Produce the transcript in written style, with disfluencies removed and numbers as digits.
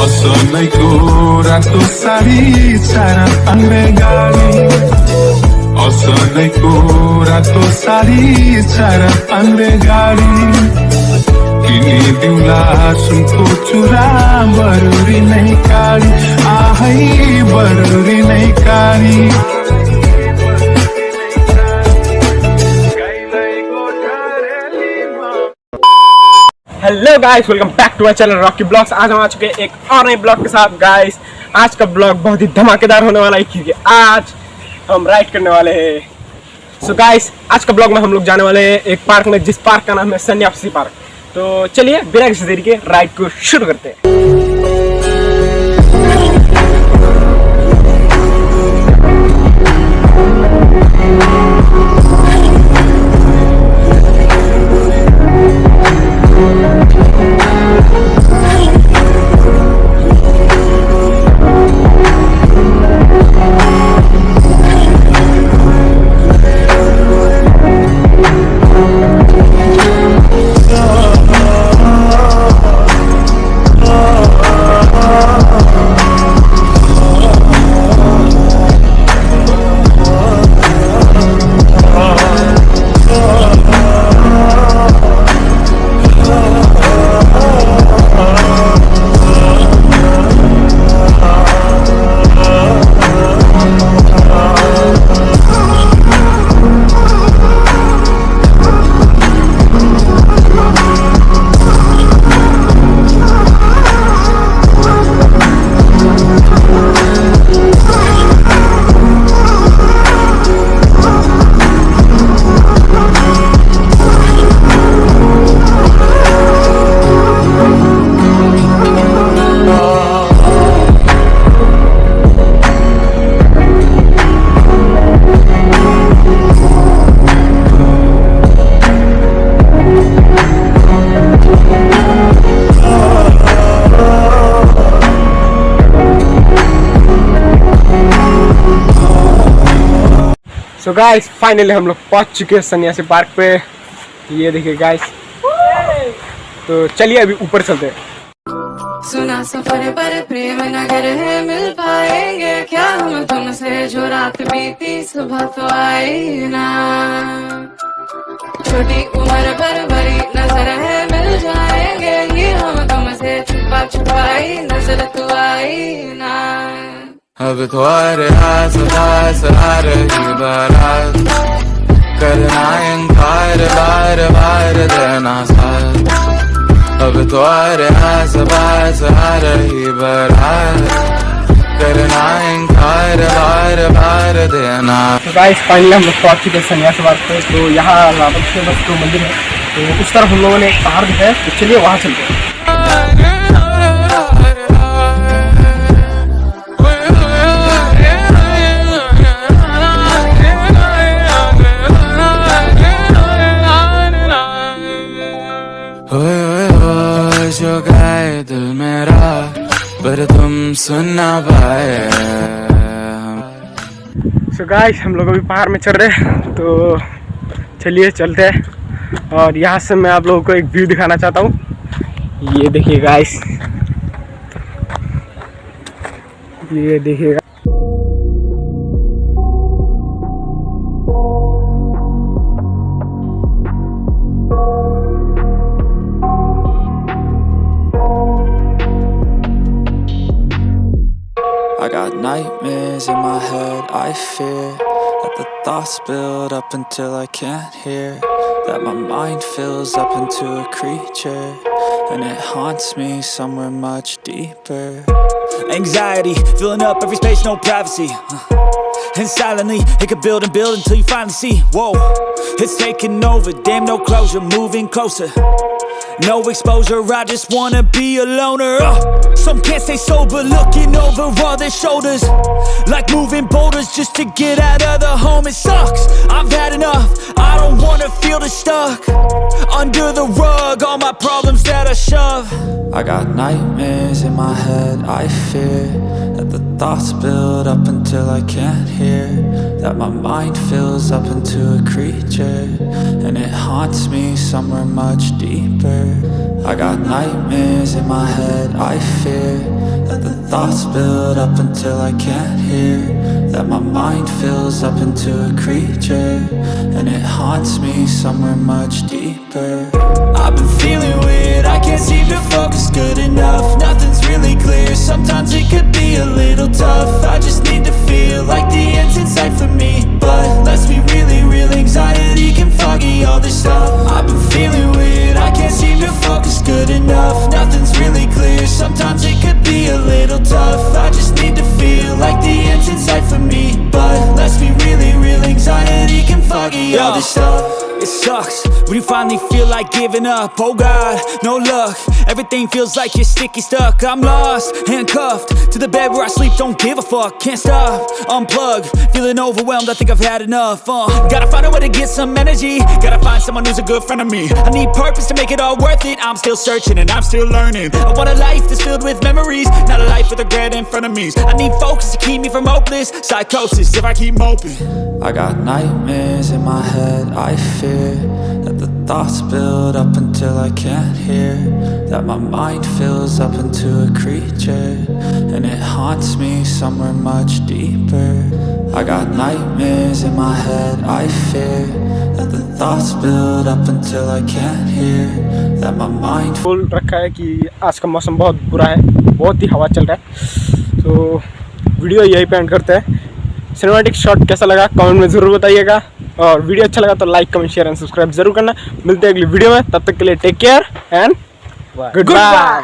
असलैको रातो साडी चार पाङ्रे गाडी असलैको रातो साडी चार पाङ्रे गाडी किनिदिउँला सुनको चुरा बरुरी नै काडी आहै बरुरी नै काडी hello guys, welcome back to my channel Rocky blogs. आज हम आ चुके हैं एक और नए ब्लॉग के साथ। गाइस आज का ब्लॉग बहुत ही धमाकेदार होने वाला है क्योंकि आज हम राइड करने वाले हैं। सो गाइस आज का ब्लॉग में हम लोग जाने वाले हैं एक पार्क में, जिस पार्क का नाम है सन्यासी पार्क। तो चलिए बिना किसी देरी के राइड को शुरू करते हैं। सो गाइस फाइनली हम लोग पहुंच चुके हैं सन्यासी पार्क पे। ये देखिए गाइस, तो चलिए अभी ऊपर चलते हैं। सुना सफर पर प्रेम नगर है, मिल पाएंगे क्या हम तुमसे, जो रात बीती सुबह तो आई ना। छोटी उम्र पर भरी नजर है, मिल जाएंगे ये हम तुमसे, छुपा छुपाई नजर तो आई ना। अब तो आ रही बारात, करना इनकार बार बार देना साथ। अब तो आ रही बारात, करना इनकार बार बार देना। तो गाइस फाइनली हम लोग पहुंच चुके हैं सन्यासी पार्क पे। तो यहाँ राधा मंदिर है, तो उस तरफ हम लोगों ने एक पहाड़ दिखा है, तो चलिए वहाँ चलते हैं। जो गाए दिल मेरा पर तुम सुन ना पाए। सो गाइस हम लोग अभी पहाड़ में चढ़ रहे हैं, तो चलिए चलते हैं। और यहाँ से मैं आप लोगों को एक व्यू दिखाना चाहता हूँ। ये देखिए गाइस, ये देखिएगा। I got nightmares in my head, I fear that the thoughts build up until I can't hear, that my mind fills up into a creature, and it haunts me somewhere much deeper. Anxiety, filling up every space, no privacy. And silently, it could build and build until you finally see. Whoa, it's taking over, damn no closure, moving closer. No exposure, I just wanna be a loner. Some can't stay sober, looking over all their shoulders, like moving boulders just to get out of the home. It sucks, I've had enough, I don't wanna feel the stuck under the rug, all my problems that I shove. I got nightmares in my head, I fear that the thoughts build up until I can't hear, that my mind fills up into a creature, and it haunts me somewhere much deeper. I got nightmares in my head, I fear that the thoughts build up until I can't hear, that my mind fills up into a creature, and it haunts me somewhere much deeper. I've been feeling weird, I can't seem to focus good enough. Nothing's really clear, sometimes it could be a little tough. I just need to feel like the end's in sight for me, but let's be really real, anxiety can foggy all this stuff. I've been feeling weird, I can't seem to focus good enough. Nothing's really clear, sometimes it could be a little tough. I just need to feel like the end's in sight for me, but let's be really real, anxiety can foggy all this stuff. It sucks when you finally feel like giving up. Oh God, no luck. Everything feels like you're sticky stuck. I'm lost, handcuffed to the bed where I sleep. Don't give a fuck, can't stop. Unplug, feeling overwhelmed. I think I've had enough. Gotta find a way to get some energy. Gotta find someone who's a good friend of me. I need purpose to make it all worth it. I'm still searching and I'm still learning. I want a life that's filled with memories, not a life with regret and frenemies. I need focus to keep me from hopeless psychosis if I keep moping. I got nightmares in my head, I fear that the thoughts build up until I can't hear, that my mind fills up into a creature, and it haunts me somewhere much deeper. I got nightmares in my head, I fear that the thoughts build up until I can't hear, that my mind बोल रखा है कि आज का मौसम बहुत बुरा है, बहुत ही हवा चल रहा है। तो वीडियो यहीं पे एंड करते हैं। सिनेमैटिक शॉट कैसा लगा कमेंट में ज़रूर बताइएगा, और वीडियो अच्छा लगा तो like comment share and subscribe जरूर करना। मिलते हैं अगली वीडियो में, तब तक के लिए take care and good bye.